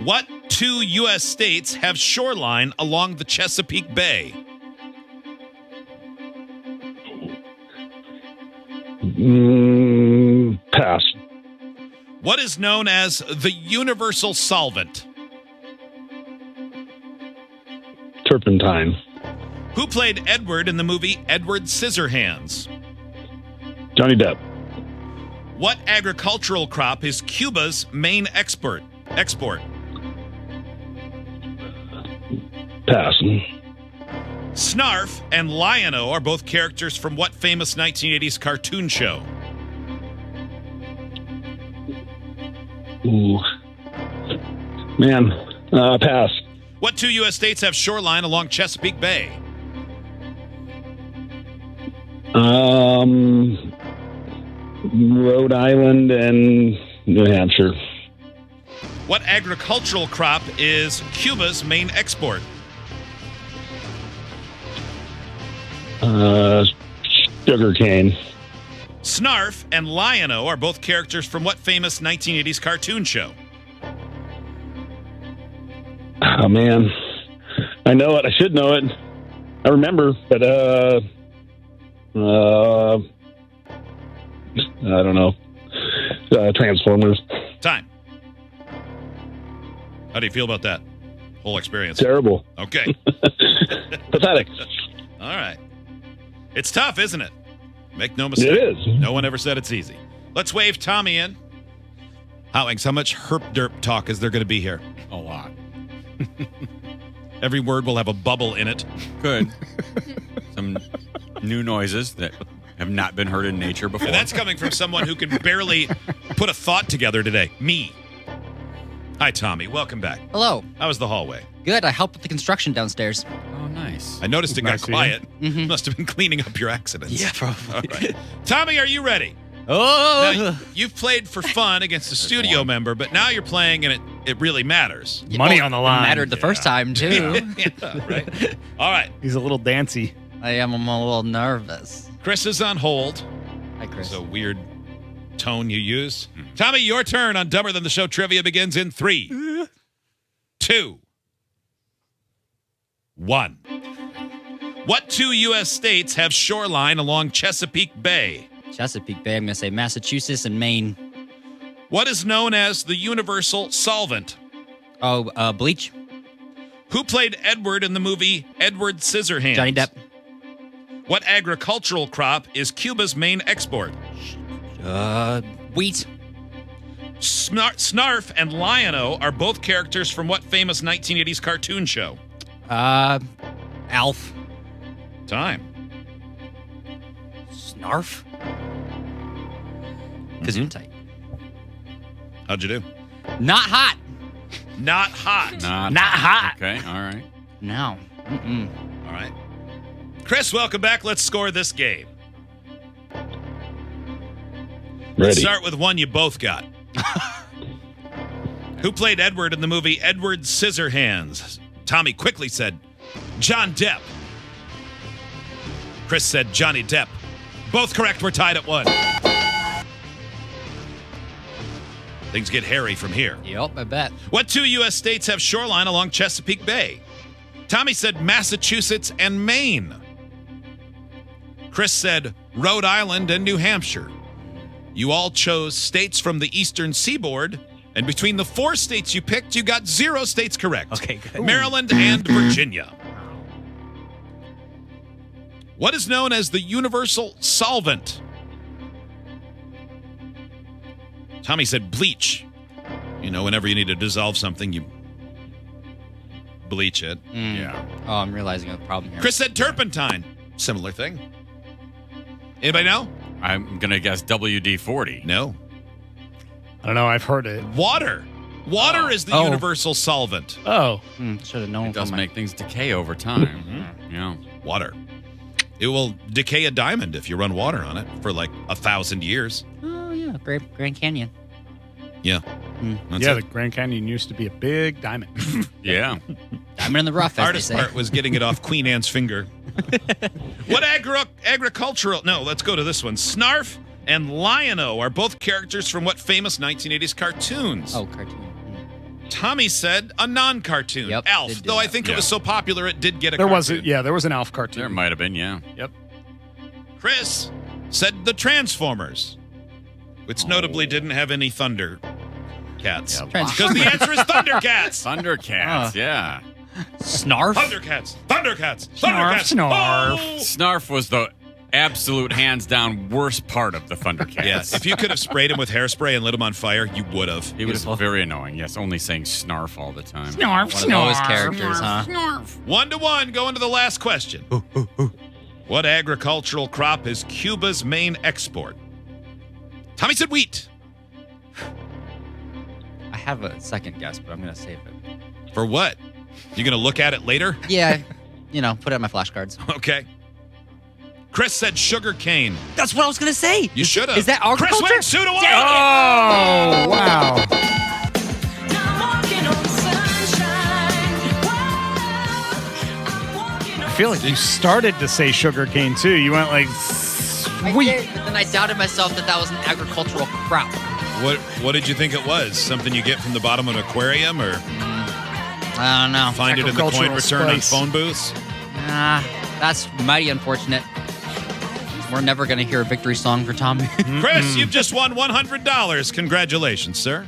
What two U.S. states have shoreline along the Chesapeake Bay? Pass. What is known as the universal solvent? Turpentine. Who played Edward in the movie Edward Scissorhands? Johnny Depp. What agricultural crop is Cuba's main export? Pass. Snarf and Lion-O are both characters from what famous 1980s cartoon show? Ooh. Man. Pass. What two U.S. states have shoreline along Chesapeake Bay? Rhode Island and New Hampshire. What agricultural crop is Cuba's main export? Sugar cane. Snarf and Lion-O are both characters from what famous 1980s cartoon show? Oh, man. I know it. I should know it. I remember, but, I don't know. Transformers. Time. How do you feel about that whole experience? Terrible. Okay. Pathetic. All right. It's tough, isn't it? Make no mistake. It is. No one ever said it's easy. Let's wave Tommy in. Howings, how much herp derp talk is there going to be here? A lot. Every word will have a bubble in it. Good. Some new noises that have not been heard in nature before. And that's coming from someone who can barely put a thought together today. Me. Hi, Tommy. Welcome back. Hello. How was the hallway? Good. I helped with the construction downstairs. Oh, nice. I noticed it got Nice of you. quiet. Mhm. Must have been cleaning up your accidents. Yeah, probably. All right. Tommy, are you ready? Oh. Now, you've played for fun against a studio one. member, but now you're playing and it really matters. Money on the line. It mattered the first time, too. Yeah, right. All right. He's a little dancy. I'm a little nervous. Chris is on hold. Hi, Chris. It's a weird tone you use. Tommy, your turn on Dumber Than the Show trivia begins in 3, 2, 1. What two U.S. states have shoreline along Chesapeake Bay? Chesapeake Bay. I'm going to say Massachusetts and Maine. What is known as the universal solvent? Oh, bleach. Who played Edward in the movie Edward Scissorhands? Johnny Depp. What agricultural crop is Cuba's main export? Wheat. Snarf and Lion-O are both characters from what famous 1980s cartoon show? Alf. Time. Snarf. Gesundheit. How'd you do? Not hot. Not hot. Not hot. Okay, all right. No. Mm-mm. All right. Chris, welcome back. Let's score this game. Let's Ready. start with one you both got. Who played Edward in the movie Edward Scissorhands? Tommy quickly said, John Depp. Chris said, Johnny Depp. Both correct. We're tied at 1. Things get hairy from here. Yep, I bet. What two U.S. states have shoreline along Chesapeake Bay? Tommy said Massachusetts and Maine. Chris said Rhode Island and New Hampshire. You all chose states from the eastern seaboard, and between the 4 states you picked, you got 0 states correct. Okay, good. Maryland and Virginia. What is known as the universal solvent? Tommy said bleach. You know, whenever you need to dissolve something, you bleach it. Yeah. Oh, I'm realizing a problem here. Chris said turpentine. Similar thing. Anybody know? I'm going to guess WD-40. No. I don't know. I've heard it. Water. Water is the Oh. universal solvent. Oh. Should have known. It does from my- make things decay over time. Yeah. Water. It will decay a diamond if you run water on it for like 1,000 years. Oh, yeah. Grand Canyon. Yeah. That's Yeah, it. the Grand Canyon used to be a big diamond. Yeah. Diamond in the rough, as Hardest they say. part was getting it off Queen Anne's finger. What agricultural... No, let's go to this one. Snarf and Lion-O are both characters from what famous 1980s cartoons? Oh, cartoon. Tommy said a non-cartoon. Yep, Alf. did do Though I that. think it Yeah. was so popular it did get a There cartoon. was an Alf cartoon. There might have been, yeah. Yep. Chris said the Transformers, which notably didn't have any Thunder Cats. Yep. Because the answer is Thundercats. Thundercats, yeah. Snarf? Thundercats. Thundercats. Snarf, Thundercats. snarf. Oh! Snarf was the absolute hands down worst part of the Thundercats. Yes, if you could have sprayed him with hairspray and lit him on fire, you would have. He was very annoying. Yes, only saying snarf all the time. Snarf, One of those characters, huh? 1-1, going to the last question. What agricultural crop is Cuba's main export? Tommy said wheat. I have a second guess, but I'm going to save it. For what? You going to look at it later? Yeah, put it on my flashcards. Okay. Chris said sugar cane. That's what I was going to say. You should have. Is that Chris agriculture? wins 2-1. Oh, wow. I feel like you started to say sugar cane too. You went like I sweet. did, but then I doubted myself that was an agricultural crop. What did you think it was? Something you get from the bottom of an aquarium, or I don't know. find it in the coin Agricultural return on spice. phone booths? That's mighty unfortunate. We're never going to hear a victory song for Tommy. Chris, you've just won $100. Congratulations, sir.